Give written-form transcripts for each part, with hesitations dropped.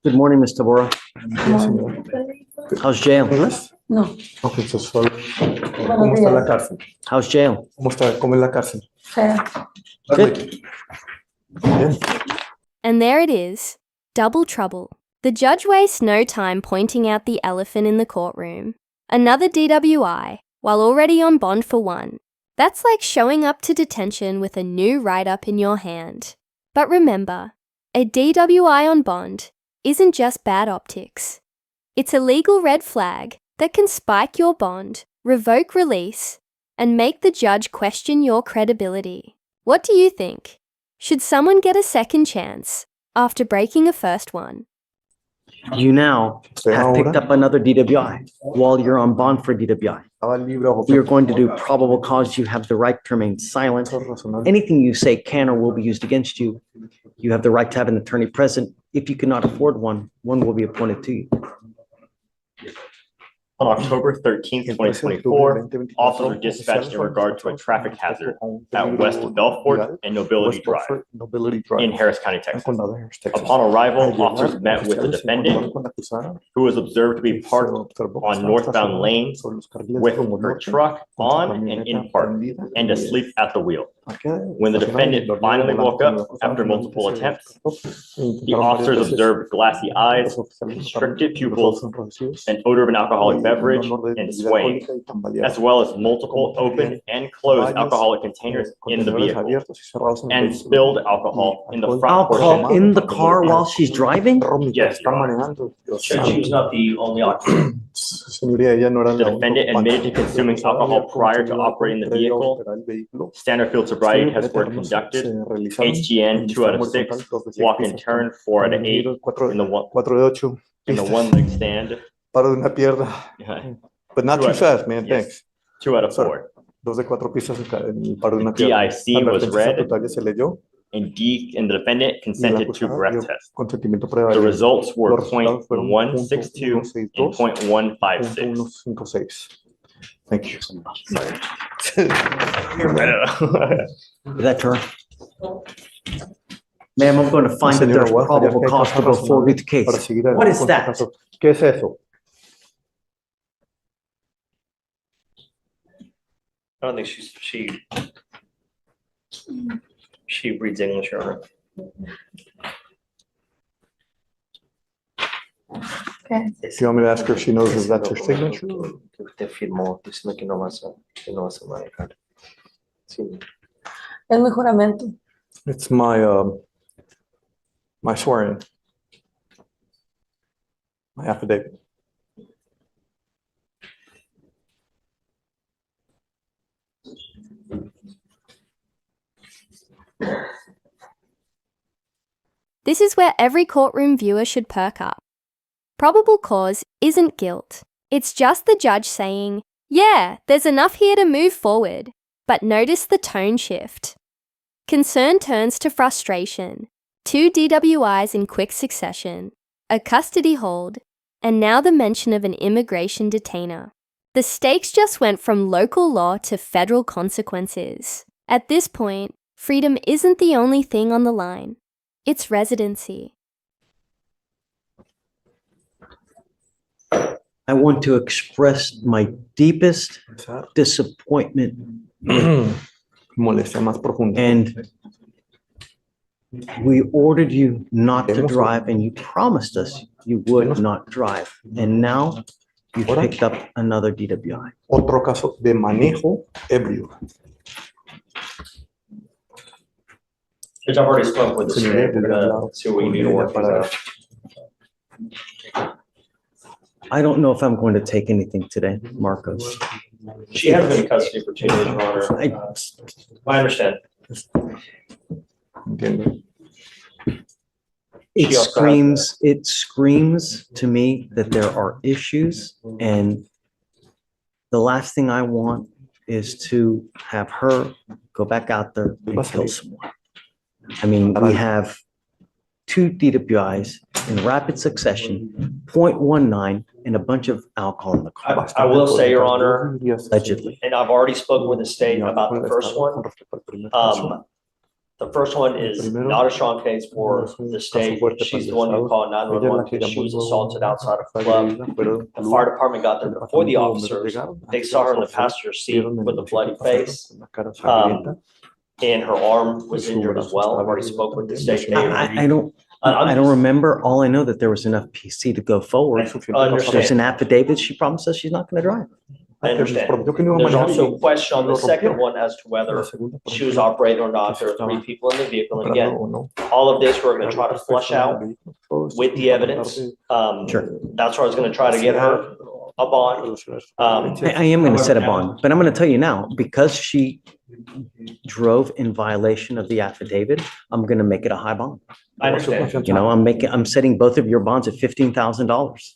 Good morning, Ms. Tabora. How's jail? No. Ok, eso es solo. ¿Cómo está la cárcel? How's jail? ¿Cómo está? ¿Cómo es la cárcel? Fea. Good. Bien. And there it is, double trouble. The judge wastes no time pointing out the elephant in the courtroom. Another DWI, while already on bond for one. That's like showing up to detention with a new write-up in your hand. But remember, a DWI on bond isn't just bad optics. It's a legal red flag that can spike your bond, revoke release, and make the judge question your credibility. What do you think? Should someone get a second chance after breaking a first one? You now have picked up another DWI while you're on bond for DWI. We are going to do probable cause. You have the right to remain silent. Anything you say can or will be used against you. You have the right to have an attorney present. If you cannot afford one, one will be appointed to you. On October 13th, 2024, officers were dispatched in regard to a traffic hazard at West Belfort and Nobility Drive in Harris County, Texas. Upon arrival, officers met with the defendant, who was observed to be parked on northbound lane with her truck on and in park and asleep at the wheel. When the defendant finally woke up after multiple attempts, the officers observed glassy eyes, constricted pupils, an odor of an alcoholic beverage, and swaying, as well as multiple open and closed alcoholic containers in the vehicle, and spilled alcohol in the front portion. Alcohol in the car while she's driving? Yes, Your Honor. She was not the only occupant. The defendant admitted to consuming alcohol prior to operating the vehicle. Standard field sobriety tests were conducted. HGN 2 out of 6, walk and turn 4 out of 8, in the one leg stand. Paro de una pierna. But not too fast, man. Yes. Thanks. 2 out of 4. Dos de cuatro pisos en el paro de una pierna. DIC was read, Se leyó. and the defendant consented to breath test. Consentimiento previo. The results were 0.162 and 0.156. Thank you. Sorry. Is that her? Ma'am, I'm going to find that there's probable cause to go forward with the case. What is that? ¿Qué es eso? I don't think she reads English, Your Honor. Okay. Do you want me to ask her if she knows if that's her signature? Usted firmó diciendo que no vas a manejar. Sí. Es mi juramento. It's my my swearing. My affidavit. This is where every courtroom viewer should perk up. Probable cause isn't guilt. It's just the judge saying, yeah, there's enough here to move forward. But notice the tone shift. Concern turns to frustration. 2 DWIs in quick succession, a custody hold, and now the mention of an immigration detainer. The stakes just went from local law to federal consequences. At this point, freedom isn't the only thing on the line. It's residency. I want to express my deepest disappointment Molestia más profunda. and we ordered you not to drive and you promised us you would not drive. And now you've picked up another DWI. Otro caso de manejo ebrio. Judge, I've already spoken with the state. We're gonna see what we need to work out. I don't know if I'm going to take anything today, Marcos. She hasn't been in custody for 2 days, Your Honor. I understand. Entiendo. It screams to me that there are issues, and the last thing I want is to have her go back out there and kill someone. I mean, we have 2 DWIs in rapid succession, 0.19, and a bunch of alcohol in the car. I will say, Your Honor, Allegedly. and I've already spoken with the state about the first one. The first one is not a strong case for the state. She's the one who called 911 because she was assaulted outside of a club. The fire department got there before the officers. They saw her in the passenger seat with a bloody face. And her arm was injured as well. I've already spoke with the state. I don't remember. All I know that there was enough PC to go forward. There's an affidavit. She promises she's not going to drive. I understand. There's also a question on the second one as to whether she was operating or not. There are 3 people in the vehicle. And again, all of this we're going to try to flush out with the evidence. Sure. That's where I was going to try to get her a bond. I am going to set a bond, but I'm going to tell you now, because she drove in violation of the affidavit, I'm going to make it a high bond. I understand. You know, I'm setting both of your bonds at $15,000.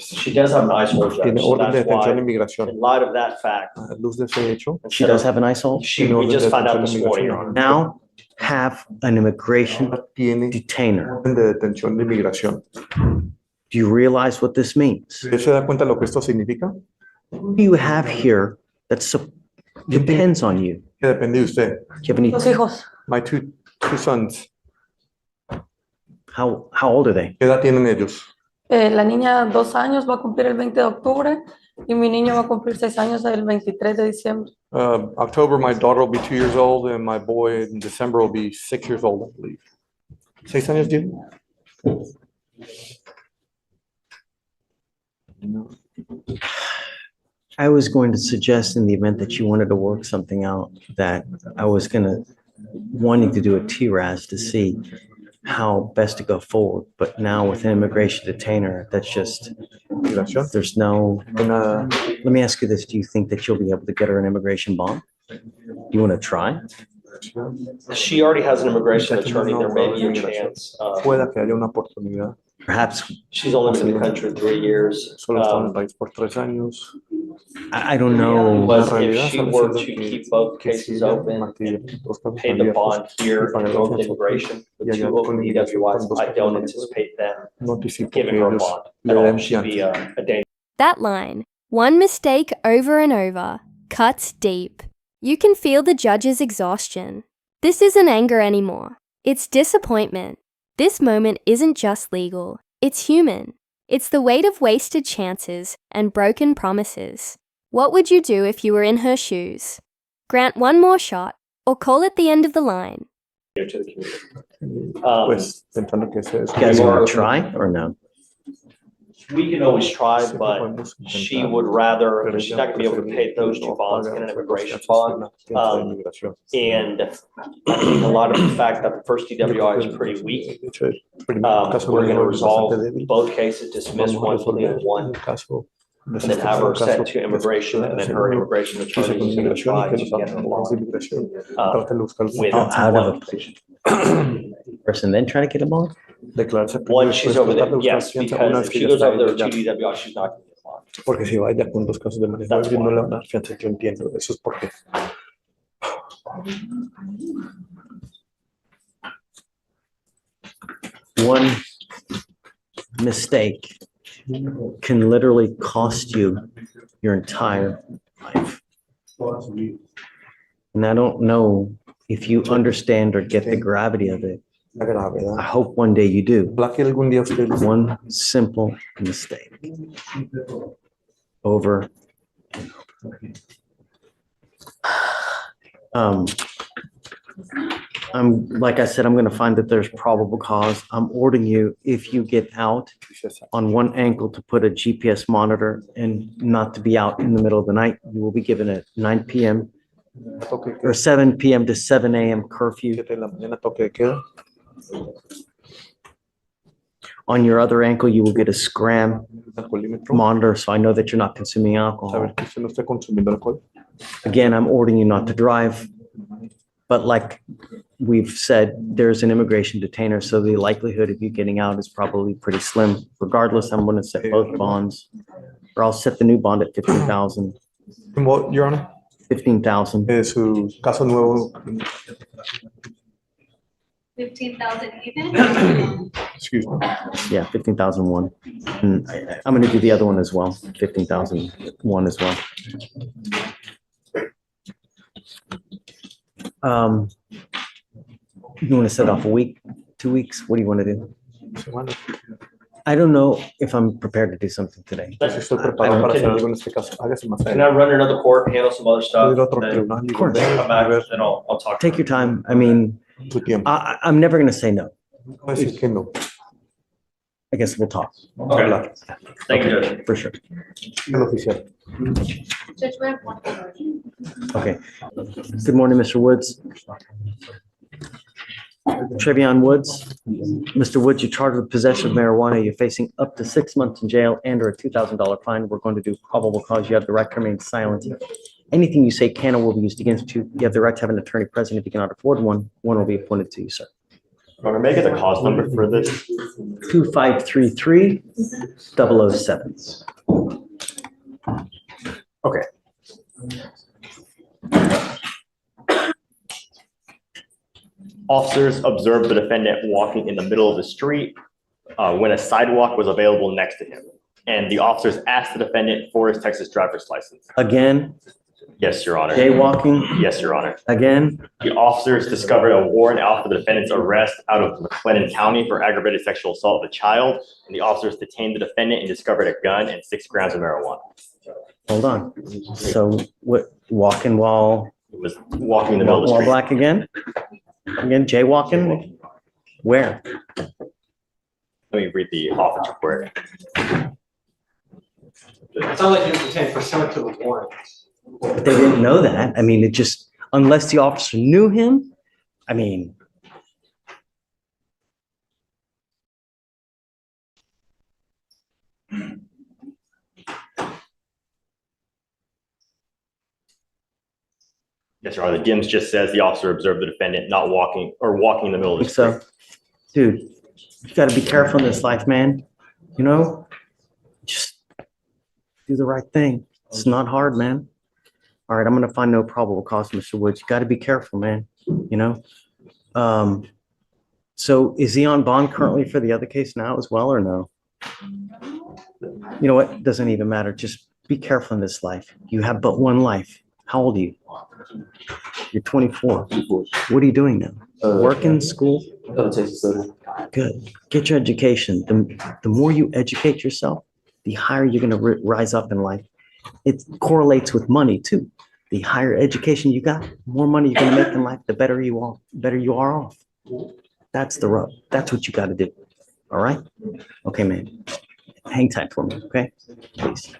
She does have an ISO judge, so that's why, in light of that fact. She does have an ISOL. We just found out this morning, Your Honor. Now have an immigration detainer. Do you realize what this means? ¿Se da cuenta lo que esto significa? Who do you have here that depends on you? Que depende de usted. Do you have any? Los hijos. My two sons. How old are they? ¿Qué edad tienen ellos? La niña 2 años va a cumplir el 20 de octubre y mi niño va a cumplir 6 años el 23 de diciembre. October, my daughter will be 2 years old, and my boy in December will be 6 years old, I believe. 6 años tiene. I was going to suggest, in the event that you wanted to work something out, that I was wanting to do a TRAS to see how best to go forward. But now with an immigration detainer, that's just, there's no, let me ask you this. Do you think that you'll be able to get her an immigration bond? You want to try? She already has an immigration attorney. There may be a chance. Pueda que haya una oportunidad. Perhaps. She's only been in the country 3 years. Solo está en el país por 3 años. I don't know. But if she were to keep both cases open and pay the bond here and go with immigration, the 2 open DWIs, I don't anticipate them giving her a bond at all. She'd be a danger. That line, one mistake over and over, cuts deep. You can feel the judge's exhaustion. This isn't anger anymore. It's disappointment. This moment isn't just legal. It's human. It's the weight of wasted chances and broken promises. What would you do if you were in her shoes? Grant one more shot or call it the end of the line? To the community. Pues, pensando que You guys want to try or no? We can always try, but she would rather, she's not gonna be able to pay those 2 bonds and an immigration bond. And I think a lot of the fact that the first DWI is pretty weak, we're gonna resolve both cases, dismiss one, plea one, and then have her sent to immigration, and then her immigration attorney is gonna try to get her bond. With Out of a person, then try to get a bond? Once she's over there, yes, because if she goes over there with 2 DWI, she's not gonna get a bond. Porque si vaya con 2 casos de manejo, That's no le van a dar fianza. Yo entiendo, eso es porque one mistake can literally cost you your entire life. And I don't know if you understand or get the gravity of it. la gravedad. I hope one day you do. Ojalá que algún día usted One simple mistake. Over. and over. I'm, like I said, I'm going to find that there's probable cause. I'm ordering you, if you get out on one ankle, to put a GPS monitor and not to be out in the middle of the night. You will be given a 9 p.m. or 7 p.m. to 7 a.m. curfew. 7 de la mañana, toque de queda. On your other ankle, you will get a scram Alcoholímetro. monitor, so I know that you're not consuming alcohol. Saber que usted no está consumiendo alcohol. Again, I'm ordering you not to drive. But like we've said, there's an immigration detainer, so the likelihood of you getting out is probably pretty slim. Regardless, I'm going to set both bonds, or I'll set the new bond at 15,000. And what, Your Honor? 15,000. Su caso nuevo. 15,000 even? Excuse me. Yeah, 15,001. And I'm going to do the other one as well, 15,001 as well. You want to set off a week, 2 weeks? What do you want to do? I don't know if I'm prepared to do something today. Si estoy preparado para hacer algo en este caso, hágase más Can I run another court, handle some other stuff? Ir a otro and then tribunal y Of course. volver Come back and I'll talk. Take your time. I mean, tu tiempo. I'm never going to say no. No voy a decir que no. I guess we'll talk. Okay. Thank you, Judge. For sure. El oficial. Judge, we have one more. Okay. Good morning, Mr. Woods. Trevion Woods. Mr. Woods, you're charged with possession of marijuana. You're facing up to 6 months in jail and or a $2,000 fine. We're going to do probable cause. You have the right to remain silent. Anything you say can or will be used against you. You have the right to have an attorney present. If you cannot afford one, one will be appointed to you, sir. Or make it the cause number for this. 2533 007. Okay. Officers observed the defendant walking in the middle of the street when a sidewalk was available next to him. And the officers asked the defendant for his Texas driver's license. Again, Yes, Your Honor. jaywalking, Yes, Your Honor. again, The officers discovered a warrant out for the defendant's arrest out of McLennan County for aggravated sexual assault of a child. And the officers detained the defendant and discovered a gun and 6 grams of marijuana. hold on. So what, walking while, He was walking in the middle of the while street. black again? Again, jaywalking? Where? Let me read the officer report. It sounds like you were detained pursuant to the warrant. They didn't know that. I mean, it just, unless the officer knew him, I mean. Yes, Your Honor. The DIMS just says the officer observed the defendant not walking or walking in the middle of the street. So, dude, you gotta be careful in this life, man. You know, just do the right thing. It's not hard, man. All right, I'm gonna find no probable cause, Mr. Woods. You gotta be careful, man, you know? So is he on bond currently for the other case now as well, or no? You know what? Doesn't even matter. Just be careful in this life. You have but one life. How old are you? You're 24. What are you doing now? Working, school? Good. Get your education. The more you educate yourself, the higher you're gonna rise up in life. It correlates with money too. The higher education you got, more money you're gonna make in life, the better you are off. That's the rub. That's what you gotta do. All right? Okay, man. Hang tight for me, okay? Please.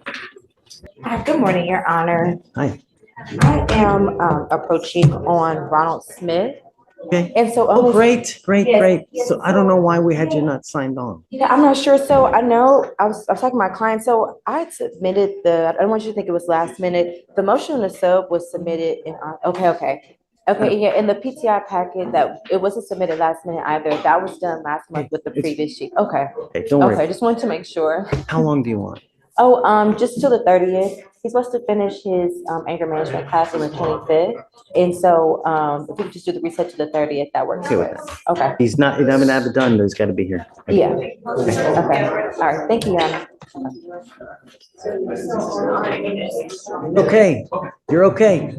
Good morning, Your Honor. Hi. I am approaching on Ronald Smith. Okay. And so, Oh, great, great, Yes, great. yes. So I don't know why we had you not signed on. Yeah, I'm not sure. So I know I was talking to my client. So I had submitted I don't want you to think it was last minute. The motion to sub was submitted in, okay. Yeah, in the PTI packet that it wasn't submitted last minute either. That was done last month with the It's- previous sheet. Okay, Okay, don't worry. just wanted to make sure. How long do you want? Just till the 30th. He's supposed to finish his anger management class on the 25th. And so if we could just do the reset to the 30th, that works Okay for with us. Okay, He's not, he haven't have it done, but he's gotta be here. yeah. Okay, all right, thank you, Your Honor. Okay, you're okay.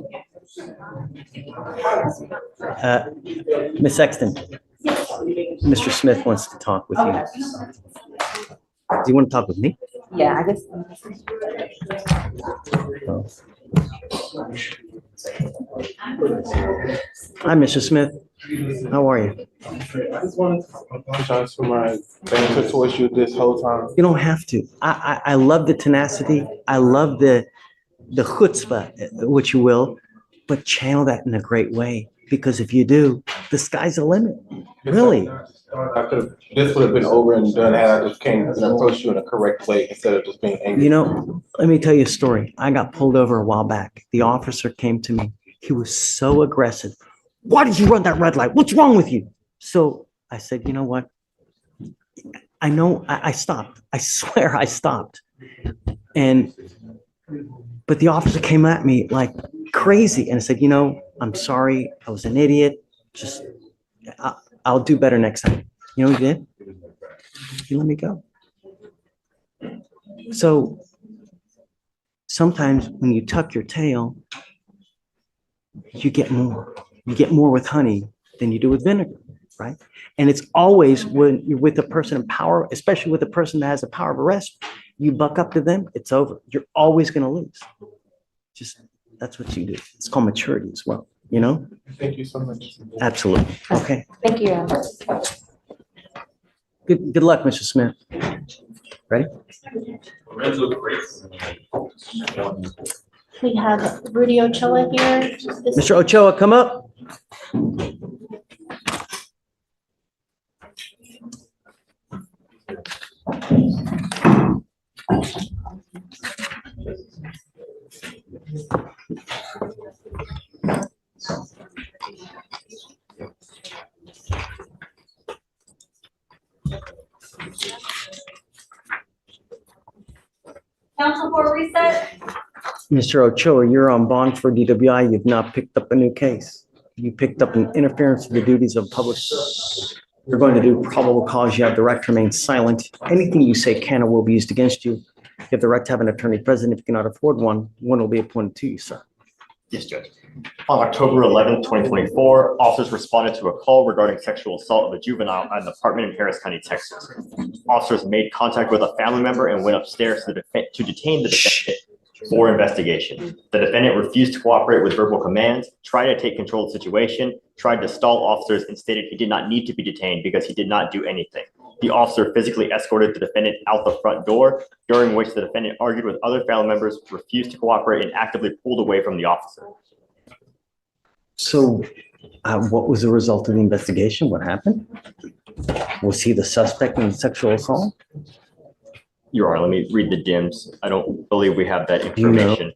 Ms. Sexton, Mr. Smith wants to talk with you. Do you want to talk with me? Yeah, I guess. Oh. Hi, Mr. Smith. How are you? I just wanted to apologize for my banter towards you this whole time. You don't have to. I love the tenacity. I love the chutzpah, which you will, but channel that in a great way. Because if you do, the sky's the limit. Really. This would have been over and done had I just came and approached you in a correct way instead of just being angry. You know, let me tell you a story. I got pulled over a while back. The officer came to me. He was so aggressive. Why did you run that red light? What's wrong with you? So I said, you know what? I know I stopped. I swear I stopped. But the officer came at me like crazy and I said, you know, I'm sorry. I was an idiot. Just, I'll do better next time. You know what he did? He let me go. So sometimes when you tuck your tail, you get more. You get more with honey than you do with vinegar. right? And it's always when you're with a person in power, especially with a person that has a power of arrest, you buck up to them, it's over. You're always going to lose. Just, that's what you do. It's called maturity as well, you know? Thank you so much. Absolutely. Okay. Thank you, Your Honor. Good luck, Mr. Smith. Ready? We have Rudy Ochoa here. Mr. Ochoa, come up. Council for reset. Mr. Ochoa, you're on bond for DWI. You've not picked up a new case. You picked up an interference with the duties of public service. You're going to do probable cause. You have the right to remain silent. Anything you say can or will be used against you. You have the right to have an attorney present. If you cannot afford one, one will be appointed to you, sir. Yes, Judge. On October 11th, 2024, officers responded to a call regarding sexual assault of a juvenile at an apartment in Harris County, Texas. Officers made contact with a family member and went upstairs to detain the defendant for investigation. The defendant refused to cooperate with verbal commands, tried to take control of the situation, tried to stall officers, and stated he did not need to be detained because he did not do anything. The officer physically escorted the defendant out the front door, during which the defendant argued with other family members, refused to cooperate, and actively pulled away from the officer. So what was the result of the investigation? What happened? Was he the suspect in sexual assault? Your Honor, let me read the DIMS. I don't believe we have that You know. information.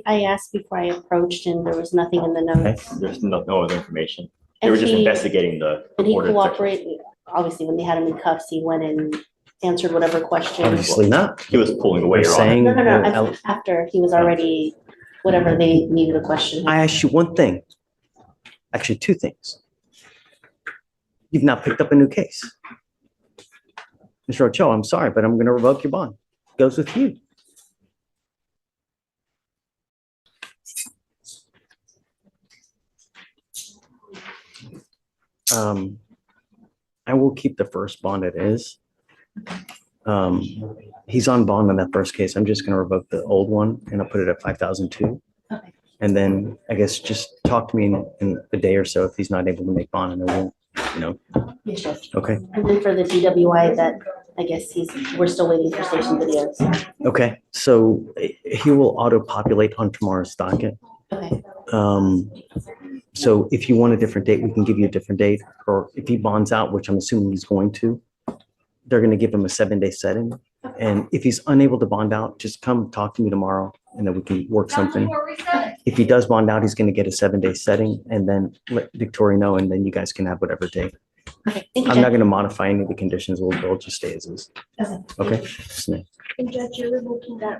I asked before I approached and there was nothing in the notes. There's no other information. They were just And he- investigating the. Did he reported sexual- cooperate? Obviously, when they had him in cuffs, he went and answered whatever questions. Obviously not. He was pulling away, They're Your Honor. saying. No, they're- after he was already, whatever they needed to question. I asked you one thing, actually two things. You've not picked up a new case. Mr. Ochoa, I'm sorry, but I'm going to revoke your bond. Goes with you. I will keep the first bond it is. He's on bond on that first case. I'm just going to revoke the old one and I'll put it at 5,002. Okay. And then I guess just talk to me in a day or so if he's not able to make bond and I won't, you know, Yes, Judge. okay, And then for the DWI, that, I guess we're still waiting for station videos. okay. So he will auto-populate on tomorrow's docket. Okay. So if you want a different date, we can give you a different date, or if he bonds out, which I'm assuming he's going to, they're going to give him a 7-day setting. And if he's unable to bond out, just come talk to me tomorrow and then we can work something. If he does bond out, he's going to get a 7-day setting and then let Victoria know, and then you guys can have whatever day. Okay. Thank you, I'm not Judge. going to modify any of the conditions. We'll just stay as is. Okay. Okay? And Judge, you're revoking that